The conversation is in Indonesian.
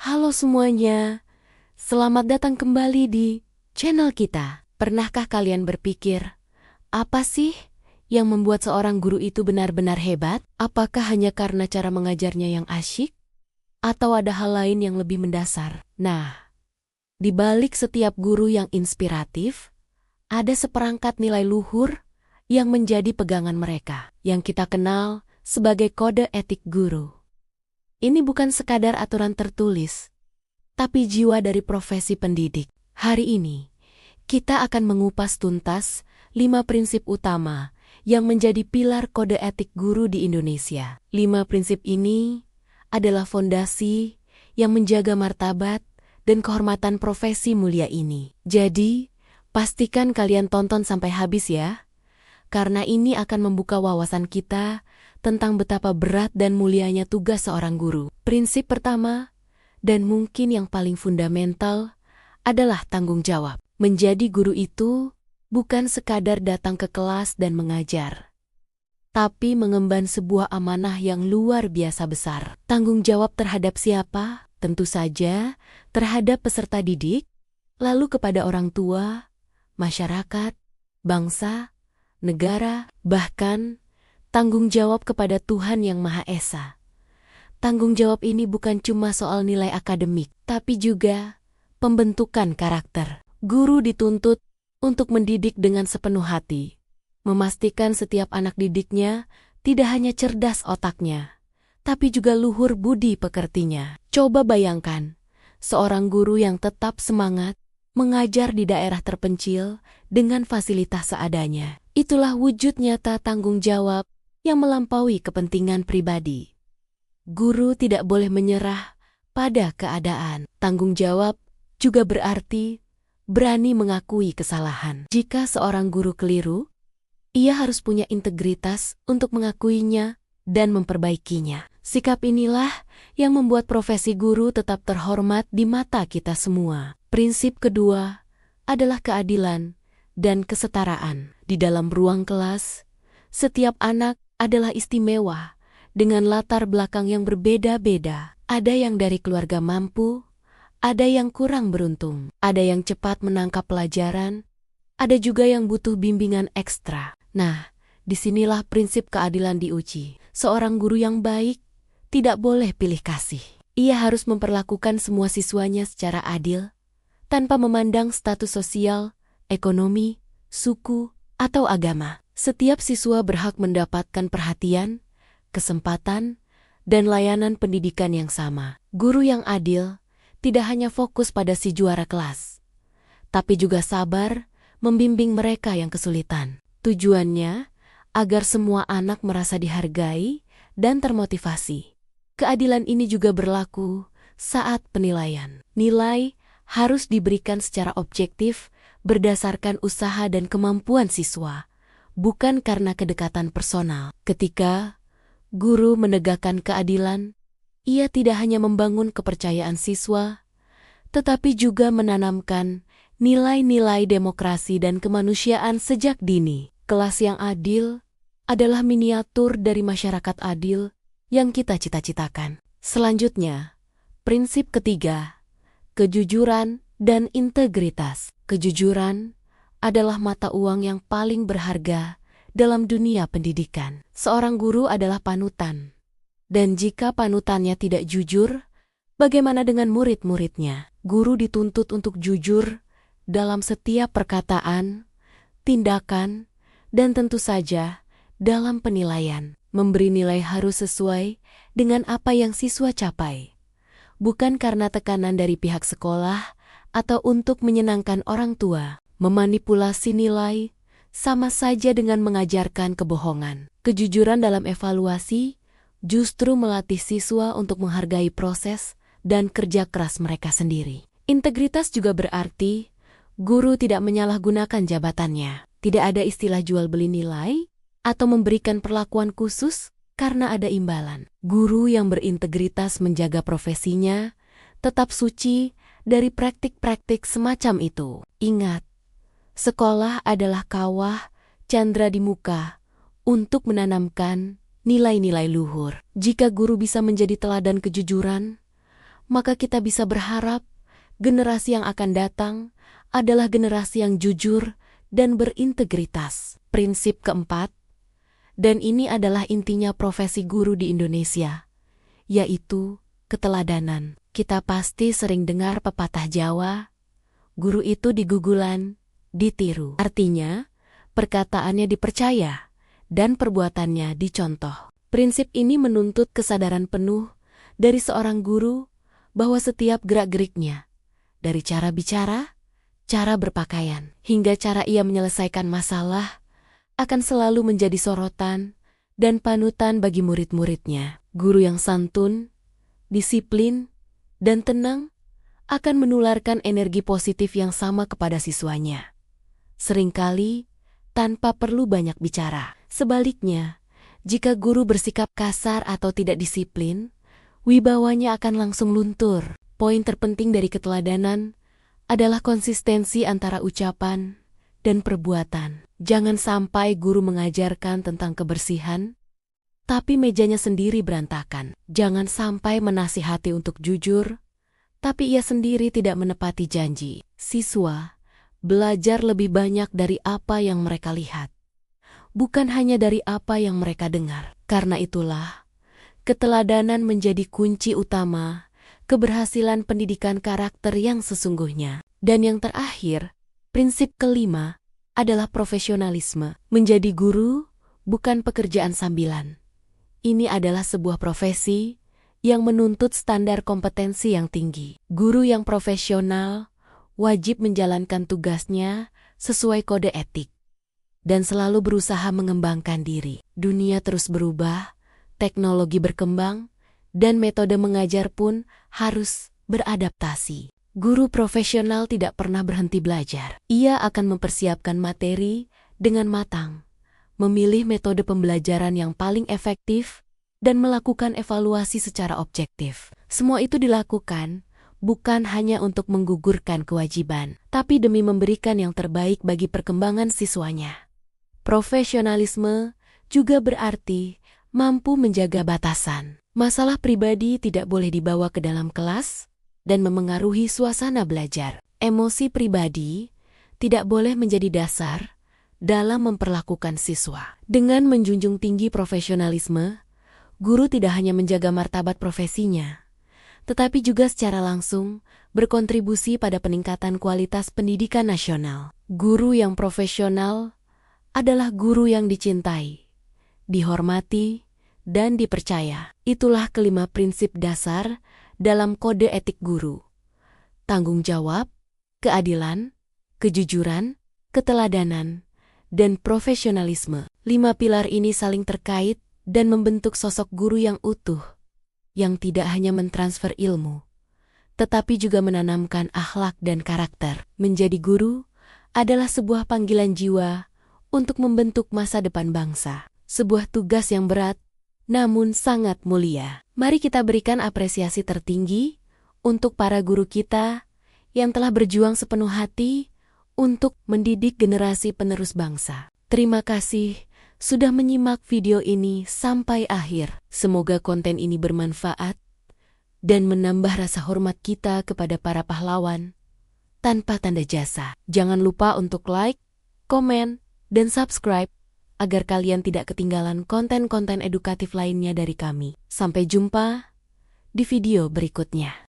Halo semuanya, selamat datang kembali di channel kita. Pernahkah kalian berpikir, apa sih yang membuat seorang guru itu benar-benar hebat? Apakah hanya karena cara mengajarnya yang asyik? Atau ada hal lain yang lebih mendasar? Nah, di balik setiap guru yang inspiratif, ada seperangkat nilai luhur yang menjadi pegangan mereka, yang kita kenal sebagai kode etik guru. Ini bukan sekadar aturan tertulis, tapi jiwa dari profesi pendidik. Hari ini, kita akan mengupas tuntas 5 prinsip utama yang menjadi pilar kode etik guru di Indonesia. 5 prinsip ini adalah fondasi yang menjaga martabat dan kehormatan profesi mulia ini. Jadi, pastikan kalian tonton sampai habis ya, karena ini akan membuka wawasan kita tentang betapa berat dan mulianya tugas seorang guru. Prinsip pertama, dan mungkin yang paling fundamental, adalah tanggung jawab. Menjadi guru itu bukan sekadar datang ke kelas dan mengajar, tapi mengemban sebuah amanah yang luar biasa besar. Tanggung jawab terhadap siapa? Tentu saja terhadap peserta didik, lalu kepada orang tua, masyarakat, bangsa, negara, bahkan tanggung jawab kepada Tuhan Yang Maha Esa. Tanggung jawab ini bukan cuma soal nilai akademik, tapi juga pembentukan karakter. Guru dituntut untuk mendidik dengan sepenuh hati, memastikan setiap anak didiknya tidak hanya cerdas otaknya, tapi juga luhur budi pekertinya. Coba bayangkan, seorang guru yang tetap semangat mengajar di daerah terpencil dengan fasilitas seadanya. Itulah wujud nyata tanggung jawab yang melampaui kepentingan pribadi. Guru tidak boleh menyerah pada keadaan. Tanggung jawab juga berarti berani mengakui kesalahan. Jika seorang guru keliru, ia harus punya integritas untuk mengakuinya dan memperbaikinya. Sikap inilah yang membuat profesi guru tetap terhormat di mata kita semua. Prinsip kedua adalah keadilan dan kesetaraan. Di dalam ruang kelas, setiap anak adalah istimewa dengan latar belakang yang berbeda-beda. Ada yang dari keluarga mampu, ada yang kurang beruntung, ada yang cepat menangkap pelajaran, ada juga yang butuh bimbingan ekstra. Nah, disinilah prinsip keadilan diuji. Seorang guru yang baik tidak boleh pilih kasih. Ia harus memperlakukan semua siswanya secara adil, tanpa memandang status sosial, ekonomi, suku, atau agama. Setiap siswa berhak mendapatkan perhatian, kesempatan, dan layanan pendidikan yang sama. Guru yang adil tidak hanya fokus pada si juara kelas, tapi juga sabar membimbing mereka yang kesulitan. Tujuannya agar semua anak merasa dihargai dan termotivasi. Keadilan ini juga berlaku saat penilaian. Nilai harus diberikan secara objektif berdasarkan usaha dan kemampuan siswa, bukan karena kedekatan personal. Ketika guru menegakkan keadilan, ia tidak hanya membangun kepercayaan siswa, tetapi juga menanamkan nilai-nilai demokrasi dan kemanusiaan sejak dini. Kelas yang adil adalah miniatur dari masyarakat adil yang kita cita-citakan. Selanjutnya, prinsip ketiga, kejujuran dan integritas. Kejujuran adalah mata uang yang paling berharga dalam dunia pendidikan. Seorang guru adalah panutan. Dan jika panutannya tidak jujur, bagaimana dengan murid-muridnya? Guru dituntut untuk jujur dalam setiap perkataan, tindakan, dan tentu saja dalam penilaian. Memberi nilai harus sesuai dengan apa yang siswa capai, bukan karena tekanan dari pihak sekolah atau untuk menyenangkan orang tua. Memanipulasi nilai sama saja dengan mengajarkan kebohongan. Kejujuran dalam evaluasi justru melatih siswa untuk menghargai proses dan kerja keras mereka sendiri. Integritas juga berarti guru tidak menyalahgunakan jabatannya. Tidak ada istilah jual beli nilai atau memberikan perlakuan khusus karena ada imbalan. Guru yang berintegritas menjaga profesinya tetap suci dari praktik-praktik semacam itu. Ingat, sekolah adalah kawah candra di muka untuk menanamkan nilai-nilai luhur. Jika guru bisa menjadi teladan kejujuran, maka kita bisa berharap generasi yang akan datang adalah generasi yang jujur dan berintegritas. Prinsip keempat, dan ini adalah intinya profesi guru di Indonesia, yaitu keteladanan. Kita pasti sering dengar pepatah Jawa, guru itu digugulan, ditiru. Artinya, perkataannya dipercaya dan perbuatannya dicontoh. Prinsip ini menuntut kesadaran penuh dari seorang guru bahwa setiap gerak-geriknya, dari cara bicara, cara berpakaian, hingga cara ia menyelesaikan masalah, akan selalu menjadi sorotan dan panutan bagi murid-muridnya. Guru yang santun, disiplin, dan tenang akan menularkan energi positif yang sama kepada siswanya. Seringkali tanpa perlu banyak bicara. Sebaliknya, jika guru bersikap kasar atau tidak disiplin, wibawanya akan langsung luntur. Poin terpenting dari keteladanan adalah konsistensi antara ucapan dan perbuatan. Jangan sampai guru mengajarkan tentang kebersihan, tapi mejanya sendiri berantakan. Jangan sampai menasihati untuk jujur, tapi ia sendiri tidak menepati janji. Siswa belajar lebih banyak dari apa yang mereka lihat, bukan hanya dari apa yang mereka dengar. Karena itulah, keteladanan menjadi kunci utama keberhasilan pendidikan karakter yang sesungguhnya. Dan yang terakhir, prinsip kelima adalah profesionalisme. Menjadi guru bukan pekerjaan sambilan. Ini adalah sebuah profesi yang menuntut standar kompetensi yang tinggi. Guru yang profesional wajib menjalankan tugasnya sesuai kode etik dan selalu berusaha mengembangkan diri. Dunia terus berubah, teknologi berkembang, dan metode mengajar pun harus beradaptasi. Guru profesional tidak pernah berhenti belajar. Ia akan mempersiapkan materi dengan matang, memilih metode pembelajaran yang paling efektif, dan melakukan evaluasi secara objektif. Semua itu dilakukan bukan hanya untuk menggugurkan kewajiban, tapi demi memberikan yang terbaik bagi perkembangan siswanya. Profesionalisme juga berarti mampu menjaga batasan. Masalah pribadi tidak boleh dibawa ke dalam kelas dan memengaruhi suasana belajar. Emosi pribadi tidak boleh menjadi dasar dalam memperlakukan siswa. Dengan menjunjung tinggi profesionalisme, guru tidak hanya menjaga martabat profesinya, tetapi juga secara langsung berkontribusi pada peningkatan kualitas pendidikan nasional. Guru yang profesional adalah guru yang dicintai, dihormati, dan dipercaya. Itulah kelima prinsip dasar dalam kode etik guru: tanggung jawab, keadilan, kejujuran, keteladanan, dan profesionalisme. 5 pilar ini saling terkait dan membentuk sosok guru yang utuh, yang tidak hanya mentransfer ilmu, tetapi juga menanamkan akhlak dan karakter. Menjadi guru adalah sebuah panggilan jiwa untuk membentuk masa depan bangsa. Sebuah tugas yang berat, namun sangat mulia. Mari kita berikan apresiasi tertinggi untuk para guru kita yang telah berjuang sepenuh hati untuk mendidik generasi penerus bangsa. Terima kasih sudah menyimak video ini sampai akhir. Semoga konten ini bermanfaat dan menambah rasa hormat kita kepada para pahlawan tanpa tanda jasa. Jangan lupa untuk like, komen, dan subscribe agar kalian tidak ketinggalan konten-konten edukatif lainnya dari kami. Sampai jumpa di video berikutnya.